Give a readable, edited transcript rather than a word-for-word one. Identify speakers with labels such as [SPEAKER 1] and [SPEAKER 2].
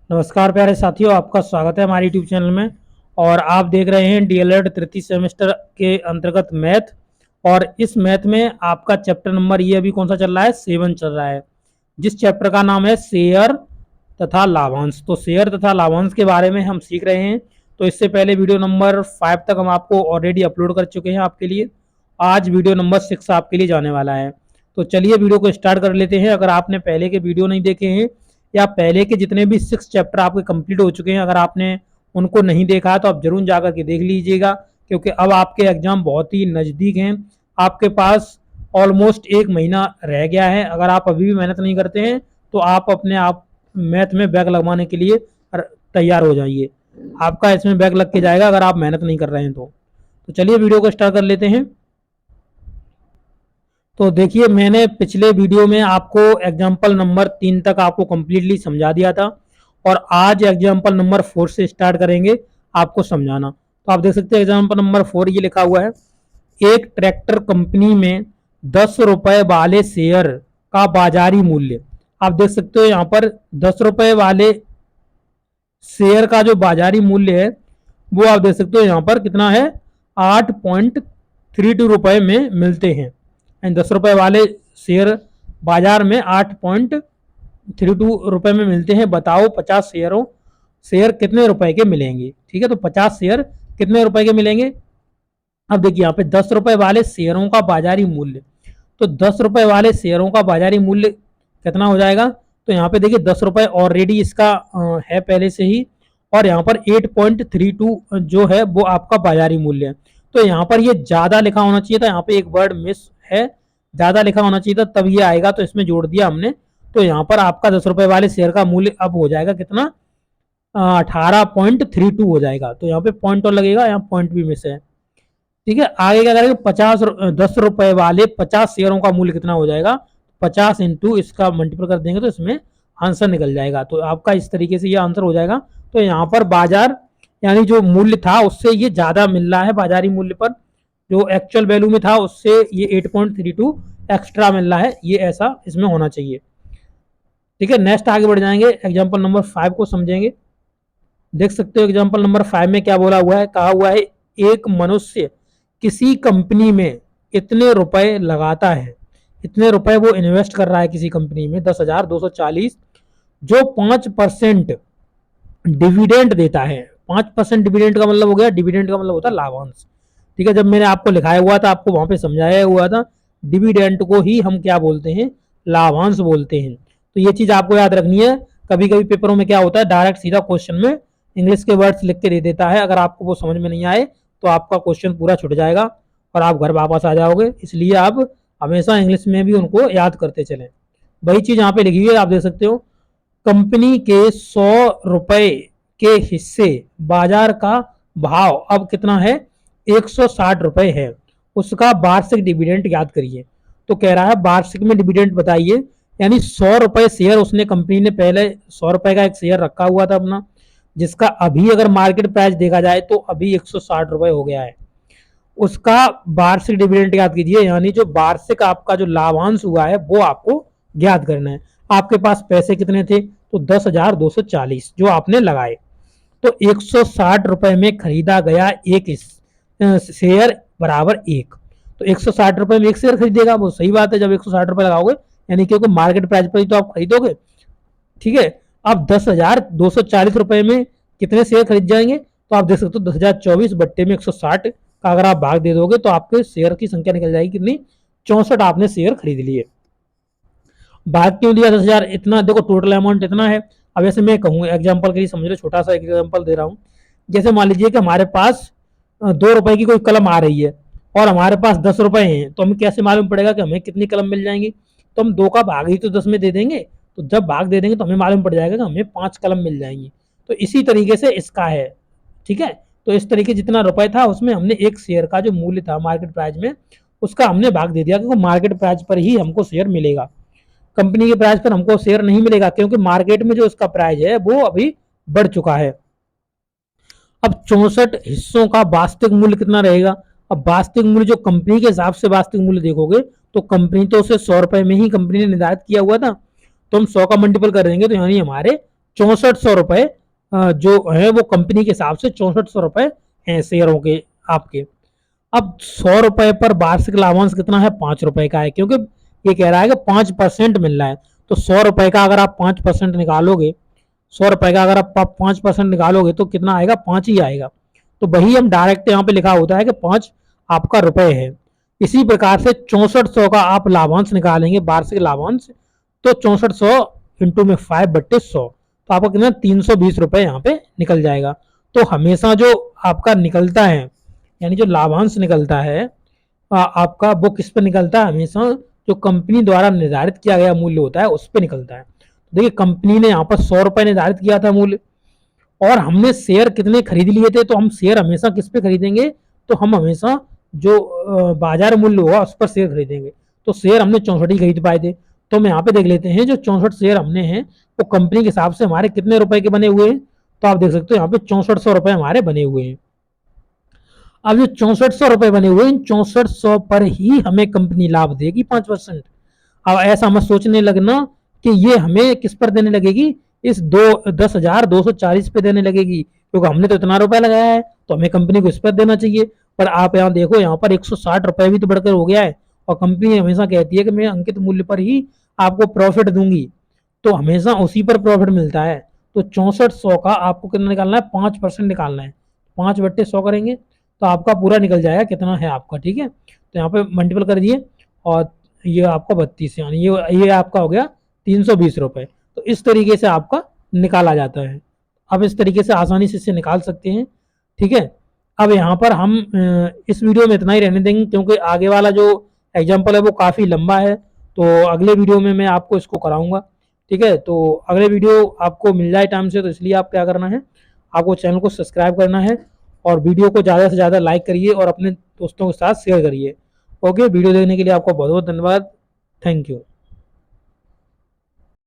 [SPEAKER 1] नमस्कार प्यारे साथियों, आपका स्वागत है हमारे यूट्यूब चैनल में। और आप देख रहे हैं डीएलएड तृतीय सेमेस्टर के अंतर्गत मैथ। और इस मैथ में आपका चैप्टर नंबर ये अभी कौन सा चल रहा है, 7 चल रहा है, जिस चैप्टर का नाम है शेयर तथा लाभांश। तो शेयर तथा लाभांश के बारे में हम सीख रहे हैं। तो इससे पहले वीडियो नंबर 5 तक हम आपको ऑलरेडी अपलोड कर चुके हैं आपके लिए। आज वीडियो नंबर 6 आपके लिए जाने वाला है। तो चलिए वीडियो को स्टार्ट कर लेते हैं। अगर आपने पहले के वीडियो नहीं देखे हैं या पहले के जितने भी 6 चैप्टर आपके कंप्लीट हो चुके हैं, अगर आपने उनको नहीं देखा है तो आप जरूर जाकर के देख लीजिएगा, क्योंकि अब आपके एग्जाम बहुत ही नज़दीक हैं। आपके पास ऑलमोस्ट 1 महीना रह गया है। अगर आप अभी भी मेहनत नहीं करते हैं तो आप अपने आप मैथ में बैक लगवाने के लिए तैयार हो जाइए। आपका इसमें बैक लग के जाएगा अगर आप मेहनत नहीं कर रहे हैं तो चलिए वीडियो को स्टार्ट कर लेते हैं। तो देखिए, मैंने पिछले वीडियो में आपको एग्जाम्पल नंबर 3 तक आपको कंप्लीटली समझा दिया था, और आज एग्जाम्पल नंबर 4 से स्टार्ट करेंगे आपको समझाना। तो आप देख सकते हैं एग्जाम्पल नंबर 4 ये लिखा हुआ है, एक ट्रैक्टर कंपनी में 10 रुपए वाले शेयर का बाजारी मूल्य। आप देख सकते हो यहाँ पर 10 रुपए वाले शेयर का जो बाजारी मूल्य है वो आप देख सकते हो यहाँ पर कितना है, 8.32 रुपए में मिलते हैं। एंड 10 रुपए वाले शेयर बाजार में 8.32 रुपए में मिलते हैं। बताओ 50 शेयर कितने रुपए के मिलेंगे। ठीक है, तो 50 शेयर कितने रुपए के मिलेंगे। अब देखिए यहाँ पे 10 रुपए वाले शेयरों का बाजारी मूल्य, तो 10 रुपए वाले शेयरों का बाजारी मूल्य कितना हो जाएगा। तो यहाँ पे देखिए 10 रुपए ऑलरेडी इसका है पहले से ही, और यहाँ पर 8.32 जो है वो आपका बाजारी मूल्य है। तो यहाँ पर ये ज्यादा लिखा होना चाहिए था, यहाँ पे एक वर्ड मिस है, ज्यादा लिखा होना चाहिए था तब ये आएगा, तो इसमें जोड़ दिया हमने। तो यहाँ पर आपका 10 रुपए वाले शेयर का मूल्य अब हो जाएगा कितना, 18.32 हो जाएगा। तो यहाँ पे पॉइंट और लगेगा, यहाँ पॉइंट भी मिस है। ठीक है, आगे क्या करेंगे, 10 रुपए वाले 50 शेयरों का मूल्य कितना हो जाएगा, 50 इंटू इसका मल्टीपल कर देंगे तो इसमें आंसर निकल जाएगा। तो आपका इस तरीके से ये आंसर हो जाएगा। तो यहाँ पर बाजार यानी जो मूल्य था उससे ये ज्यादा मिल रहा है, बाजारी मूल्य पर जो एक्चुअल वैल्यू में था उससे ये 8.32 एक्स्ट्रा मिल रहा है, ये ऐसा इसमें होना चाहिए। ठीक है, नेक्स्ट आगे बढ़ जाएंगे, एग्जाम्पल नंबर 5 को समझेंगे। देख सकते हो एग्जाम्पल नंबर 5 में क्या बोला हुआ है, कहा हुआ है एक मनुष्य किसी कंपनी में इतने रुपए लगाता है, इतने रुपए वो इन्वेस्ट कर रहा है किसी कंपनी में 10,240, जो 5% डिविडेंड देता है। 5% डिविडेंड का मतलब हो गया, डिविडेंड का मतलब होता है लाभांश। ठीक है, जब मैंने आपको लिखाया हुआ था आपको वहां पे समझाया हुआ था, डिविडेंड को ही हम क्या बोलते हैं, लाभांश बोलते हैं। तो ये चीज आपको याद रखनी है। कभी कभी पेपरों में क्या होता है, डायरेक्ट सीधा क्वेश्चन में इंग्लिश के वर्ड्स लिख के दे देता है, अगर आपको वो समझ में नहीं आए तो आपका क्वेश्चन पूरा छूट जाएगा और आप घर वापस आ जाओगे। इसलिए आप हमेशा इंग्लिश में भी उनको याद करते चलें। वही चीज यहाँ पे लिखी हुई है, आप देख सकते हो, कंपनी के 100 रुपए के हिस्से बाजार का भाव अब कितना है, 160 रुपए है, उसका वार्षिक डिविडेंड याद करिए। तो कह रहा है वार्षिक में डिविडेंड बताइए, यानी 100 रुपए शेयर उसने कंपनी ने पहले 100 रुपए का एक शेयर रखा हुआ था अपना, जिसका अभी अगर मार्केट प्राइस देखा जाए तो अभी 160 रुपए हो गया है। उसका वार्षिक डिविडेंड याद कीजिए, यानी जो वार्षिक आपका जो लाभांश हुआ है वो आपको ज्ञात करना है। आपके पास पैसे कितने थे, तो 10,240 जो आपने लगाए, तो 160 रुपए में खरीदा गया एक शेयर बराबर एक। तो 160 रुपए में एक शेयर खरीदेगा, वो सही बात है, जब 160 रुपए लगाओगे यानी क्योंकि मार्केट प्राइस पर ही तो आप खरीदोगे। ठीक है, अब 10,240 रुपए में कितने शेयर खरीद जाएंगे, तो आप देख सकते हो 10,024 बट्टे में 160 का अगर आप भाग दे दोगे तो आपके शेयर की संख्या निकल जाएगी कितनी, 64 आपने शेयर खरीद लिए। भाग क्यों दिया 10,000, इतना देखो टोटल अमाउंट इतना है। अब ऐसे मैं कहूँ एग्जाम्पल के लिए समझ लो, छोटा सा एग्जाम्पल दे रहा हूँ। जैसे मान लीजिए कि हमारे पास 2 रुपए की कोई कलम आ रही है और हमारे पास 10 रुपए हैं, तो हमें कैसे मालूम पड़ेगा कि हमें कितनी कलम मिल जाएंगी। तो हम 2 का भाग ही तो 10 में दे देंगे, तो जब भाग दे देंगे तो हमें मालूम पड़ जाएगा कि हमें 5 कलम मिल जाएंगी। तो इसी तरीके से इसका है। ठीक है, तो इस तरीके जितना रुपए था उसमें हमने एक शेयर का जो मूल्य था मार्केट प्राइस में उसका हमने भाग दे दिया, क्योंकि मार्केट प्राइस पर ही हमको शेयर मिलेगा, कंपनी के प्राइस पर हमको शेयर नहीं मिलेगा, क्योंकि मार्केट में जो इसका प्राइस है वो अभी बढ़ चुका है। अब 64 हिस्सों का वास्तविक मूल्य कितना रहेगा। अब वास्तविक मूल्य जो कंपनी के हिसाब से वास्तविक मूल्य देखोगे तो कंपनी तो उसे 100 रुपए में ही कंपनी ने निर्धारित किया हुआ था, तो हम 100 का मल्टीपल कर देंगे तो यानी हमारे 6400 रुपए जो है वो कंपनी के हिसाब से 6400 रुपए हैं शेयरों के आपके। अब 100 रुपए पर वार्षिक लाभांश कितना है, 5 रुपए का है, क्योंकि ये कह रहा है कि 5% मिल रहा है। तो 100 रुपए का अगर आप 5% निकालोगे, 100 रुपए का अगर आप 5% निकालोगे तो कितना आएगा, 5 ही आएगा। तो वही हम डायरेक्ट यहाँ पे लिखा होता है कि 5 आपका रुपए है। इसी प्रकार से 6400 का आप लाभांश निकालेंगे, वार्षिक लाभांश, तो 6400 इंटू में 5/100, तो आपका कितना 320 रुपए यहाँ पे निकल जाएगा। तो हमेशा जो आपका निकलता है, यानी जो लाभांश निकलता है आपका, वो किस पर निकलता है, हमेशा जो कंपनी द्वारा निर्धारित किया गया मूल्य होता है उस पर निकलता है। देखिए कंपनी ने यहाँ पर 100 रुपए निर्धारित किया था मूल्य, और हमने शेयर कितने खरीद लिए थे, तो हम शेयर हमेशा किस पे खरीदेंगे, तो हम हमेशा जो बाजार मूल्य होगा उस पर शेयर खरीदेंगे। तो शेयर हमने 64 ही खरीद पाए थे। तो हम यहाँ पे देख लेते हैं जो 64 शेयर हमने हैं वो कंपनी के हिसाब से हमारे कितने रुपए के बने हुए हैं। तो आप देख सकते हो यहाँ पे 6400 रुपए हमारे बने हुए हैं। अब जो 6400 रुपए बने हुए हैं, 6400 पर ही हमें कंपनी लाभ देगी 5%। अब ऐसा मत सोचने लगना कि ये हमें किस पर देने लगेगी, इस 10,240 पे देने लगेगी, क्योंकि हमने तो इतना रुपया लगाया है तो हमें कंपनी को इस पर देना चाहिए। पर आप यहाँ देखो, यहाँ पर 160 रुपए भी तो बढ़कर हो गया है, और कंपनी हमेशा कहती है कि मैं अंकित मूल्य पर ही आपको प्रॉफिट दूंगी, तो हमेशा उसी पर प्रॉफिट मिलता है। तो 6400 का आपको कितना निकालना है, 5% निकालना है। 5/100 करेंगे तो आपका पूरा निकल जाएगा कितना है आपका, ठीक है। तो यहाँ पे मल्टीपल कर दिए, और ये आपका 32, यानी ये आपका हो गया 320 रुपए। तो इस तरीके से आपका निकाला जाता है। अब इस तरीके से आसानी से इसे निकाल सकते हैं, ठीक है। अब यहाँ पर हम इस वीडियो में इतना ही रहने देंगे, क्योंकि आगे वाला जो एग्जाम्पल है वो काफ़ी लंबा है, तो अगले वीडियो में मैं आपको इसको कराऊंगा, ठीक है। तो अगले वीडियो आपको मिल जाए टाइम से, तो इसलिए आप क्या करना है, आपको चैनल को सब्सक्राइब करना है, और वीडियो को ज़्यादा से ज़्यादा लाइक करिए और अपने दोस्तों के साथ शेयर करिए। ओके, वीडियो देखने के लिए आपको बहुत बहुत धन्यवाद। Thank you.